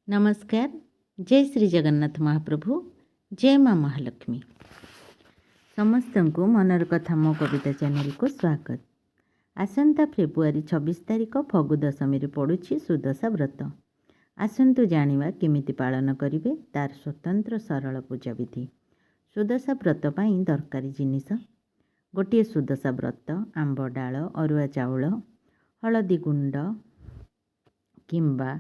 नमस्कार। जय श्री जगन्नाथ महाप्रभु। जय माँ महालक्ष्मी। समस्त को मनर कथा मो कविता चैनल को स्वागत। आसंता फेब्रुआरी 26 तारिख फगु दशमी पड़ुछि सुदशा व्रत। आसंतु जानिबा केमिति पालन करिवे तार स्वतंत्र सरल पूजा विधि। सुदशा व्रत पाई दरकारी जिनिस गोटे सुदशा व्रत आंब डाल अरुआ चाउल हलदी गुंड किंबा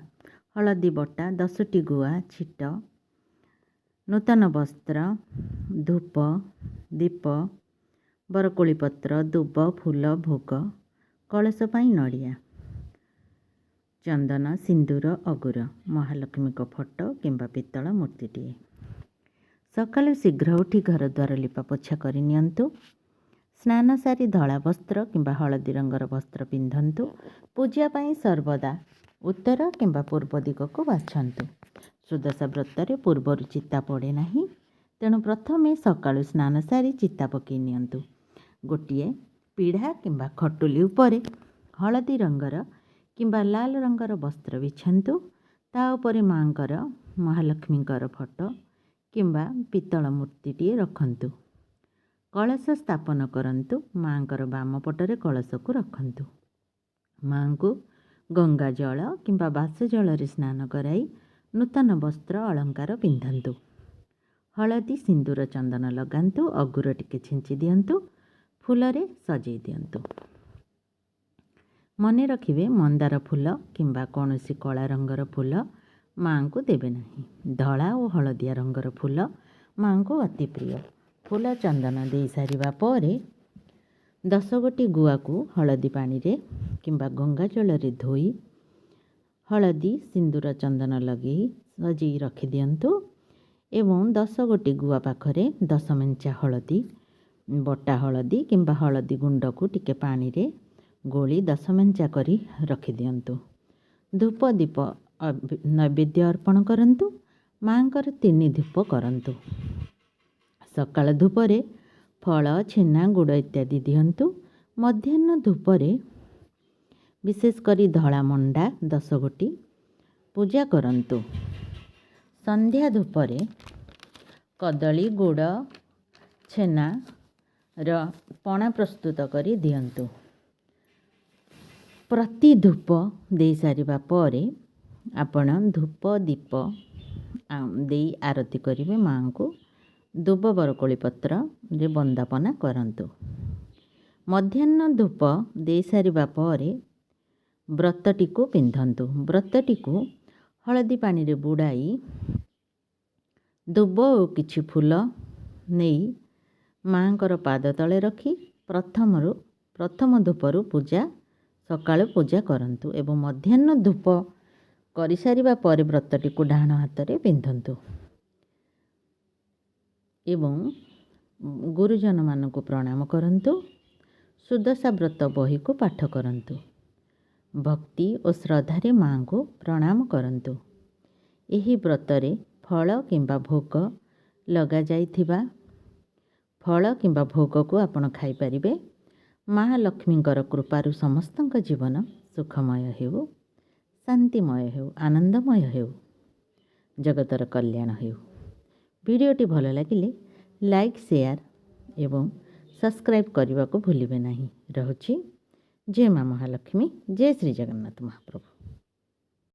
हलदी बटा 10टी गुआ छिट नूतन वस्त्र धूप दीप बरकोली पत्र दुब फूल भोग कलश पाई नड़िया चंदन सिंदूर अगुर महालक्ष्मी को फोटो किंबा पित्तल मूर्तिटीए। सकालू शीघ्र उठी घर द्वार लिपा पोछा करनियंतु। स्नान सारी धला वस्त्र किंबा हलदी रंगर वस्त्र पिंधंतु। पूजा पाई सर्वदा उत्तर किंबा पूर्व दिग को बाछंतु। सुदशा व्रत पूर्वर चिता पड़े नहीं, तेणु प्रथमे सकाळु स्नान सारी चिता पकई नियंतु। गोटिए पीढ़ा किंबा खटुली उपरे हलदी रंगर किंबा लाल रंगर वस्त्र बिछंतु। ता उपरे मांकर महालक्ष्मींकर फोटो किंबा पित्तल मूर्तिटीए रखंतु। कलश स्थापन करंतु। मांकर बाम पटरे कलश को रखंतु। मां को गंगा जल किंबा बास जल स्नान कराई नूतन वस्त्र अलंकार पिंधंतु। हलदी सिंदूर चंदन लगांतु। अगुर टिके छिंची दियंतु। फूलरे सजई दियंतु। मने रखिबे मंदार फूल किंबा कौनसी कला रंगर फूल मां को देबे नहीं। धला और हलदिया रंगर फूल मां को अति प्रिय। फूल चंदन दे सारिबा परे 10 गोटी गुआ को हलदी पानी रे किंबा गंगा जल रे धोई हलदी सिंदूर चंदन लगे सजई रखी दियंतु। एवं 10 गोटी गुआ पाखरे 10 मेंचा हलदी बटा हलदी किंबा हलदी गुंड को टिके पानी रे गोली 10 मेंचा करी रखी दियंतु। धूप दीप नैवेद्य अर्पण करंतु। मांकर 3 धूप करंतु। सकाळ धूपरे फल छेना गुड़ इत्यादि दियंतु। मध्याह्न धूपरे विशेष करी धला मंडा 10 गोटी पूजा करंतु। संध्या धूपरे कदली गुड़ छेना र पणा प्रस्तुत करी दियंतु। प्रति धूप दे सारिबा परे आपण धूप दीप दे आरती करिवे। मां को दुब बरकोली पत्र रे बंदापना करंतु। मध्याह्न धूप दे सारिबा परे व्रतटी को पिंधंतु। व्रतटी को हलदी पानी रे बुड़ाई दुब और किछि फूल नहीं मांकर पाद तले रखी प्रथम धूपरु पूजा सकाळु पूजा करंतु। एवं मध्याह्न धूप करि सारिबा परे व्रतटी को डाहाण हाथ रे पिंधंतु। एवं गुरुजन मान को प्रणाम करंतु। सुदशा व्रत बही को पाठ करंतु। भक्ति और श्रद्धारे मां को प्रणाम करंतु। एही व्रतरे फल किंबा भोग लगा जाइथिबा फल किंबा भोग को आपण खाई परिबे। महालक्ष्मींकर कृपारु समस्तंक जीवन सुखमय हेउ शांतिमय हेउ आनंदमय हेउ जगतर कल्याण हेउ। वीडियोटी भल लगिले लाइक शेयर एवं सब्सक्राइब करने को भूलिबे नहीं। रहुछि जय माँ महालक्ष्मी। जय श्री जगन्नाथ महाप्रभु।